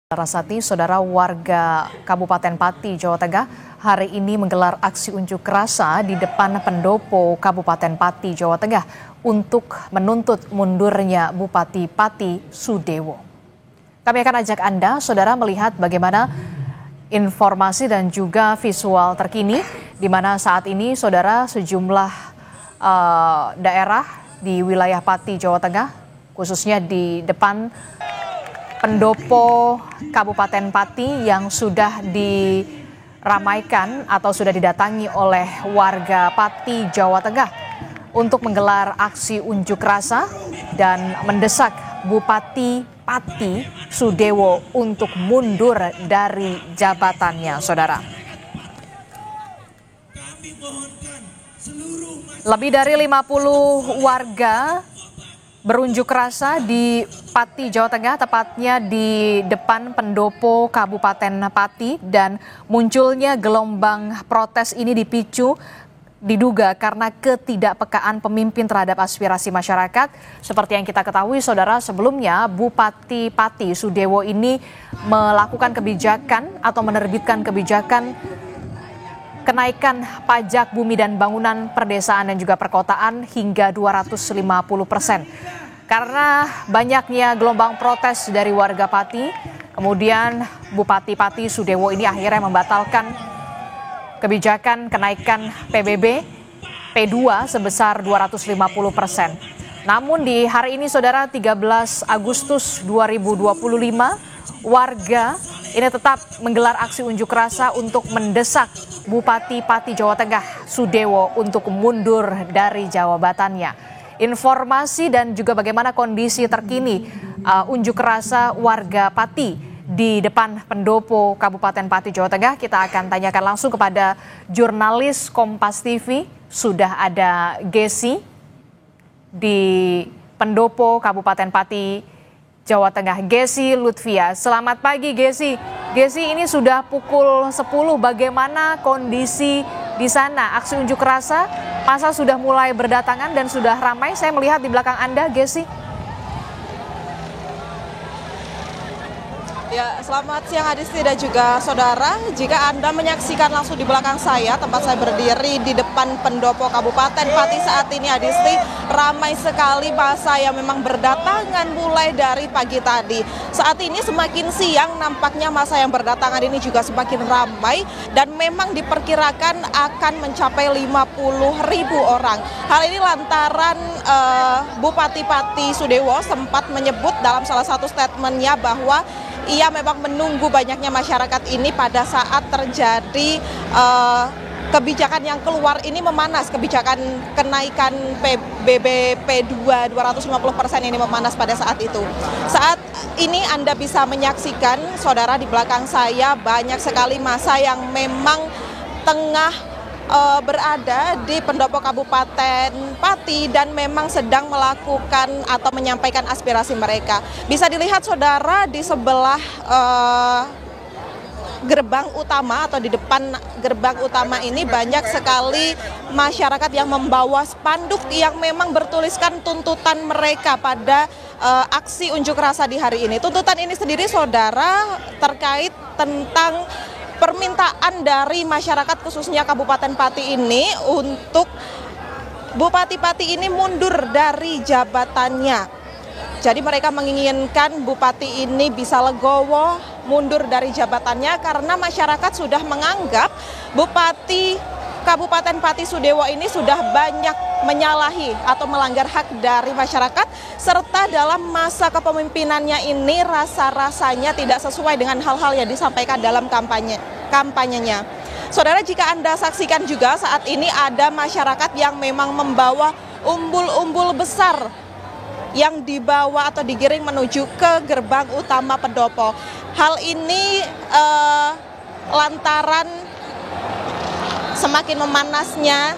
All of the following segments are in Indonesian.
Rasati, saudara warga Kabupaten Pati, Jawa Tengah, hari ini menggelar aksi unjuk rasa di depan pendopo Kabupaten Pati, Jawa Tengah untuk menuntut mundurnya Bupati Pati Sudewo. Kami akan ajak Anda, saudara, melihat bagaimana informasi dan juga visual terkini, di mana saat ini, saudara, sejumlah daerah di wilayah Pati, Jawa Tengah, khususnya di depan pendopo Kabupaten Pati yang sudah diramaikan atau sudah didatangi oleh warga Pati, Jawa Tengah untuk menggelar aksi unjuk rasa dan mendesak Bupati Pati Sudewo untuk mundur dari jabatannya, saudara. Lebih dari 50 warga berunjuk rasa di Pati, Jawa Tengah, tepatnya di depan pendopo Kabupaten Pati, dan munculnya gelombang protes ini diduga karena ketidakpekaan pemimpin terhadap aspirasi masyarakat. Seperti yang kita ketahui, saudara, sebelumnya Bupati Pati Sudewo ini melakukan kebijakan atau menerbitkan kebijakan kenaikan pajak bumi dan bangunan perdesaan dan juga perkotaan hingga 250%. Karena banyaknya gelombang protes dari warga Pati, kemudian Bupati Pati Sudewo ini akhirnya membatalkan kebijakan kenaikan PBB P2 sebesar 250%. Namun di hari ini, saudara, 13 Agustus 2025, warga ini tetap menggelar aksi unjuk rasa untuk mendesak Bupati Pati, Jawa Tengah Sudewo untuk mundur dari jabatannya. Informasi dan juga bagaimana kondisi terkini unjuk rasa warga Pati di depan pendopo Kabupaten Pati, Jawa Tengah, kita akan tanyakan langsung kepada jurnalis Kompas TV. Sudah ada Gesi di pendopo Kabupaten Pati, Jawa Tengah. Gesi Lutfia, selamat pagi Gesi. Gesi, ini sudah pukul 10, bagaimana kondisi di sana? Aksi unjuk rasa, masa sudah mulai berdatangan dan sudah ramai, saya melihat di belakang Anda, Gesi. Ya, selamat siang Adisti dan juga saudara. Jika Anda menyaksikan langsung di belakang saya, tempat saya berdiri di depan pendopo Kabupaten Pati saat ini, Adisti, ramai sekali massa yang memang berdatangan mulai dari pagi tadi. Saat ini semakin siang, nampaknya massa yang berdatangan ini juga semakin ramai dan memang diperkirakan akan mencapai 50.000 orang. Hal ini lantaran Bupati Pati Sudewo sempat menyebut dalam salah satu statementnya bahwa ia memang menunggu banyaknya masyarakat ini pada saat terjadi kebijakan yang keluar ini memanas. Kebijakan kenaikan PBB P2 250% ini memanas pada saat itu. Saat ini Anda bisa menyaksikan, saudara, di belakang saya banyak sekali massa yang memang tengah berada di pendopo Kabupaten Pati dan memang sedang melakukan atau menyampaikan aspirasi mereka. Bisa dilihat, saudara, di sebelah gerbang utama atau di depan gerbang utama ini banyak sekali masyarakat yang membawa spanduk yang memang bertuliskan tuntutan mereka pada aksi unjuk rasa di hari ini. Tuntutan ini sendiri, saudara, terkait tentang permintaan dari masyarakat khususnya Kabupaten Pati ini untuk Bupati Pati ini mundur dari jabatannya. Jadi mereka menginginkan Bupati ini bisa legowo mundur dari jabatannya karena masyarakat sudah menganggap Bupati Kabupaten Pati Sudewo ini sudah banyak menyalahi atau melanggar hak dari masyarakat, serta dalam masa kepemimpinannya ini rasa-rasanya tidak sesuai dengan hal-hal yang disampaikan dalam kampanyenya. Saudara, jika Anda saksikan juga saat ini ada masyarakat yang memang membawa umbul-umbul besar yang dibawa atau digiring menuju ke gerbang utama pendopo. Hal ini lantaran semakin memanasnya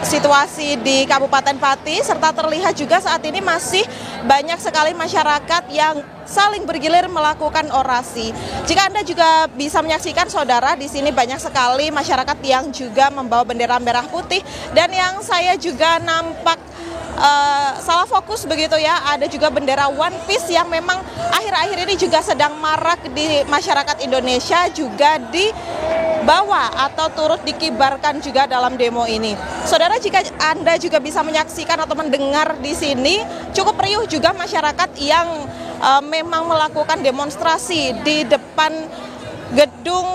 situasi di Kabupaten Pati, serta terlihat juga saat ini masih banyak sekali masyarakat yang saling bergilir melakukan orasi. Jika Anda juga bisa menyaksikan, saudara, di sini banyak sekali masyarakat yang juga membawa bendera merah putih, dan yang saya juga nampak salah fokus begitu ya. Ada juga bendera One Piece yang memang akhir-akhir ini juga sedang marak di masyarakat Indonesia, juga dibawa atau turut dikibarkan juga dalam demo ini. Saudara, jika Anda juga bisa menyaksikan atau mendengar di sini, cukup riuh juga masyarakat yang memang melakukan demonstrasi di depan gedung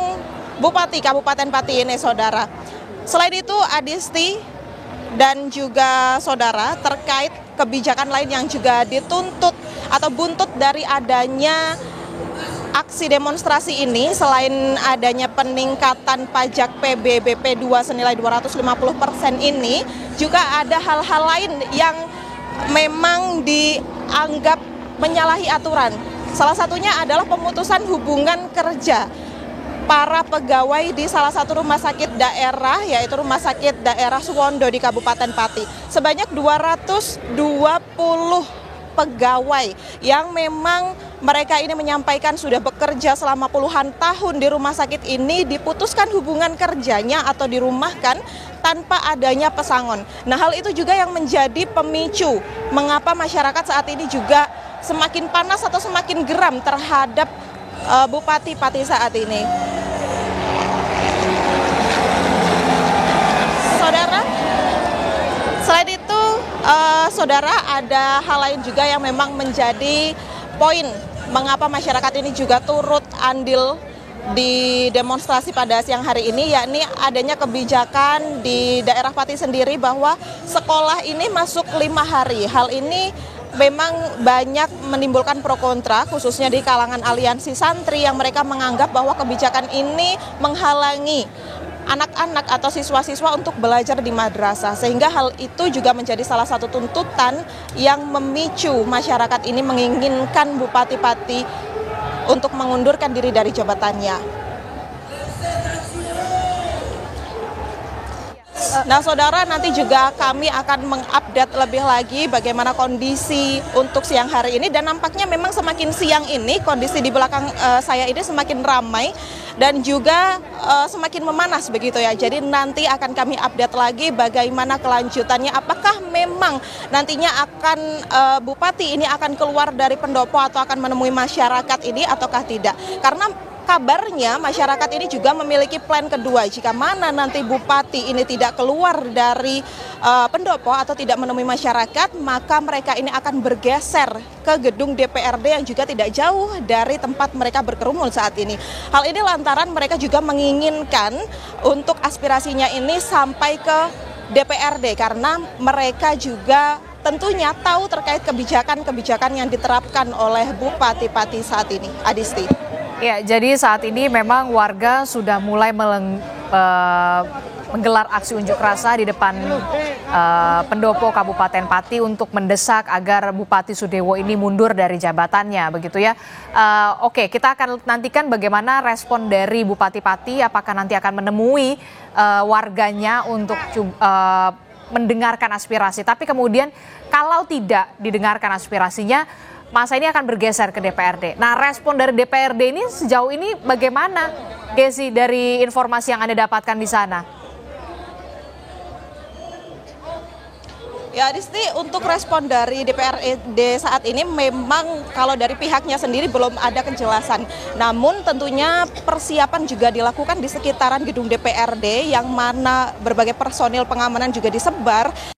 Bupati Kabupaten Pati ini, saudara. Selain itu, Adisti dan juga saudara, terkait kebijakan lain yang juga dituntut atau buntut dari adanya aksi demonstrasi ini, selain adanya peningkatan pajak PBBP 2 senilai 250% ini, juga ada hal-hal lain yang memang dianggap menyalahi aturan. Salah satunya adalah pemutusan hubungan kerja para pegawai di salah satu rumah sakit daerah, yaitu Rumah Sakit Daerah Suwondo di Kabupaten Pati. Sebanyak 220 pegawai yang memang mereka ini menyampaikan sudah bekerja selama puluhan tahun di rumah sakit ini, diputuskan hubungan kerjanya atau dirumahkan tanpa adanya pesangon. Nah, hal itu juga yang menjadi pemicu mengapa masyarakat saat ini juga semakin panas atau semakin geram terhadap Bupati Pati saat ini. Saudara, selain itu, saudara, ada hal lain juga yang memang menjadi poin mengapa masyarakat ini juga turut andil di demonstrasi pada siang hari ini, yakni adanya kebijakan di daerah Pati sendiri bahwa sekolah ini masuk 5 hari. Hal ini memang banyak menimbulkan pro kontra, khususnya di kalangan aliansi santri yang mereka menganggap bahwa kebijakan ini menghalangi anak-anak atau siswa-siswa untuk belajar di madrasah, sehingga hal itu juga menjadi salah satu tuntutan yang memicu masyarakat ini menginginkan Bupati Pati untuk mengundurkan diri dari jabatannya. Nah, saudara, nanti juga kami akan mengupdate lebih lagi bagaimana kondisi untuk siang hari ini, dan nampaknya memang semakin siang ini kondisi di belakang saya ini semakin ramai dan juga semakin memanas begitu ya. Jadi nanti akan kami update lagi bagaimana kelanjutannya, apakah memang nantinya akan Bupati ini akan keluar dari pendopo atau akan menemui masyarakat ini ataukah tidak. Karena kabarnya masyarakat ini juga memiliki plan kedua, jika mana nanti Bupati ini tidak keluar dari pendopo atau tidak menemui masyarakat, maka mereka ini akan bergeser ke gedung DPRD yang juga tidak jauh dari tempat mereka berkerumun saat ini. Hal ini lantaran mereka juga menginginkan untuk aspirasinya ini sampai ke DPRD, karena mereka juga tentunya tahu terkait kebijakan-kebijakan yang diterapkan oleh Bupati Pati saat ini. Adisti. Ya, jadi saat ini memang warga sudah mulai menggelar aksi unjuk rasa di depan pendopo Kabupaten Pati untuk mendesak agar Bupati Sudewo ini mundur dari jabatannya, begitu ya. Oke, kita akan nantikan bagaimana respon dari Bupati Pati, apakah nanti akan menemui warganya untuk mendengarkan aspirasi. Tapi kemudian kalau tidak didengarkan aspirasinya, masa ini akan bergeser ke DPRD. Nah, respon dari DPRD ini sejauh ini bagaimana, Gezi, dari informasi yang Anda dapatkan di sana? Ya, Adisti, untuk respon dari DPRD saat ini memang kalau dari pihaknya sendiri belum ada kejelasan. Namun tentunya persiapan juga dilakukan di sekitaran gedung DPRD yang mana berbagai personil pengamanan juga disebar.